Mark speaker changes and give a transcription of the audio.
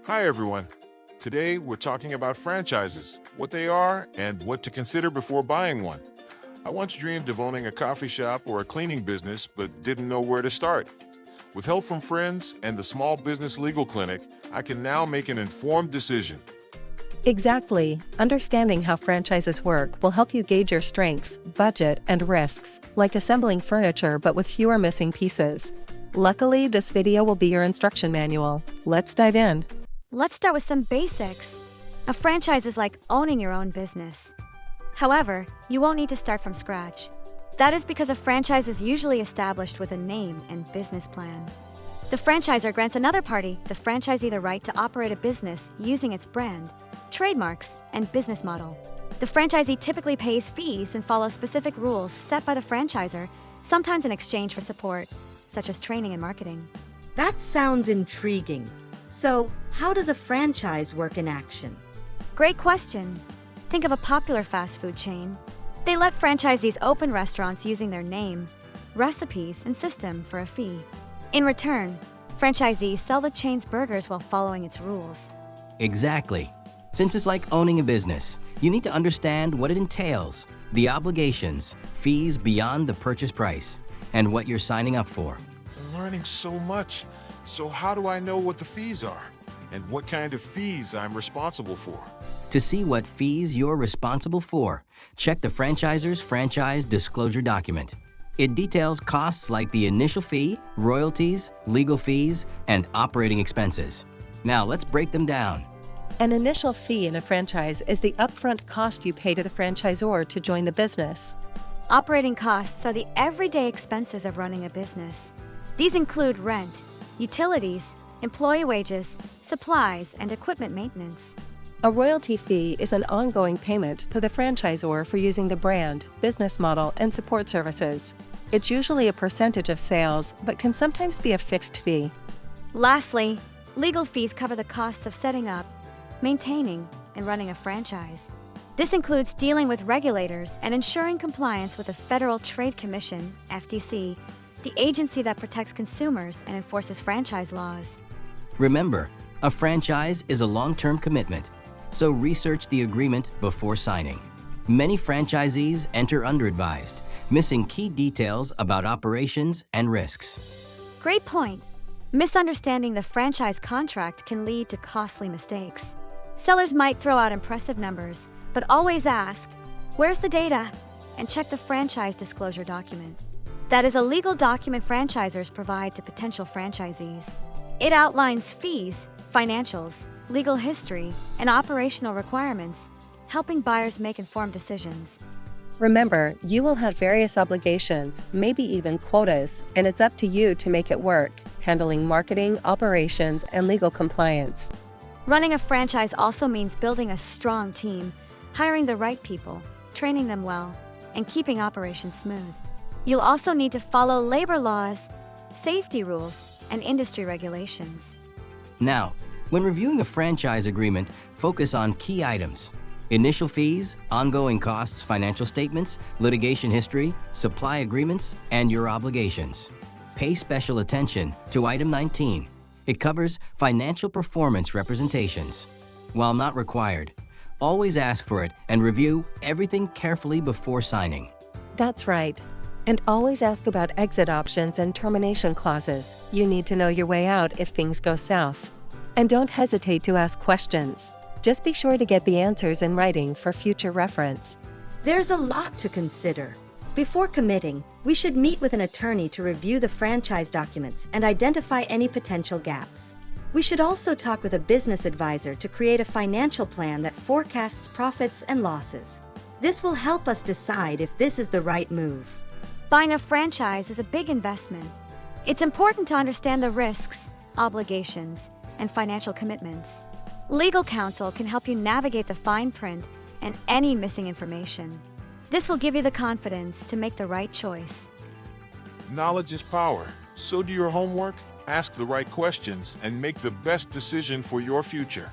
Speaker 1: Hi, everyone. Today, we're talking about franchises, what they are, and what to consider before buying one. I once dreamed of owning a coffee shop or a cleaning business, but didn't know where to start. With help from friends and the Small Business Legal Clinic, I can now make an informed decision.
Speaker 2: Exactly. Understanding how franchises work will help you gauge your strengths, budget, and risks, like assembling furniture but with fewer missing pieces. Luckily, this video will be your instruction manual. Let's dive in.
Speaker 3: Let's start with some basics. A franchise is like owning your own business. However, you won't need to start from scratch. That is because a franchise is usually established with a name and business plan. The franchisor grants another party, the franchisee, the right to operate a business using its brand, trademarks, and business model. The franchisee typically pays fees and follows specific rules set by the franchisor, sometimes in exchange for support, such as training and marketing.
Speaker 4: That sounds intriguing. So, how does a franchise work in action?
Speaker 3: Great question. Think of a popular fast food chain. They let franchisees open restaurants using their name, recipes, and system for a fee. In return, franchisees sell the chain's burgers while following its rules.
Speaker 5: Exactly. Since it's like owning a business, you need to understand what it entails, the obligations, fees beyond the purchase price, and what you're signing up for.
Speaker 1: I'm learning so much. So how do I know what the fees are? And what kind of fees I'm responsible for?
Speaker 5: To see what fees you're responsible for, check the franchisor's franchise disclosure document. It details costs like the initial fee, royalties, legal fees, and operating expenses. Now let's break them down.
Speaker 2: An initial fee in a franchise is the upfront cost you pay to the franchisor to join the business.
Speaker 3: Operating costs are the everyday expenses of running a business. These include rent, utilities, employee wages, supplies, and equipment maintenance.
Speaker 2: A royalty fee is an ongoing payment to the franchisor for using the brand, business model, and support services. It's usually a percentage of sales, but can sometimes be a fixed fee.
Speaker 3: Lastly, legal fees cover the costs of setting up, maintaining, and running a franchise. This includes dealing with regulators and ensuring compliance with the Federal Trade Commission, FTC, the agency that protects consumers and enforces franchise laws.
Speaker 5: Remember, a franchise is a long-term commitment, so research the agreement before signing. Many franchisees enter under-advised, missing key details about operations and risks.
Speaker 3: Great point. Misunderstanding the franchise contract can lead to costly mistakes. Sellers might throw out impressive numbers, but always ask, "Where's the data?" and check the franchise disclosure document. That is a legal document franchisors provide to potential franchisees. It outlines fees, financials, legal history, and operational requirements, helping buyers make informed decisions.
Speaker 2: Remember, you will have various obligations, maybe even quotas, and it's up to you to make it work, handling marketing, operations, and legal compliance.
Speaker 3: Running a franchise also means building a strong team, hiring the right people, training them well, and keeping operations smooth. You'll also need to follow labor laws, safety rules, and industry regulations.
Speaker 5: Now, when reviewing a franchise agreement, focus on key items: initial fees, ongoing costs, financial statements, litigation history, supply agreements, and your obligations. Pay special attention to item 19. It covers financial performance representations. While not required, always ask for it and review everything carefully before signing.
Speaker 2: That's right. And always ask about exit options and termination clauses. You need to know your way out if things go south. And don't hesitate to ask questions. Just be sure to get the answers in writing for future reference.
Speaker 4: There's a lot to consider. Before committing, we should meet with an attorney to review the franchise documents and identify any potential gaps. We should also talk with a business advisor to create a financial plan that forecasts profits and losses. This will help us decide if this is the right move.
Speaker 3: Buying a franchise is a big investment. It's important to understand the risks, obligations, and financial commitments. Legal counsel can help you navigate the fine print and any missing information. This will give you the confidence to make the right choice.
Speaker 1: Knowledge is power. So do your homework, ask the right questions, and make the best decision for your future.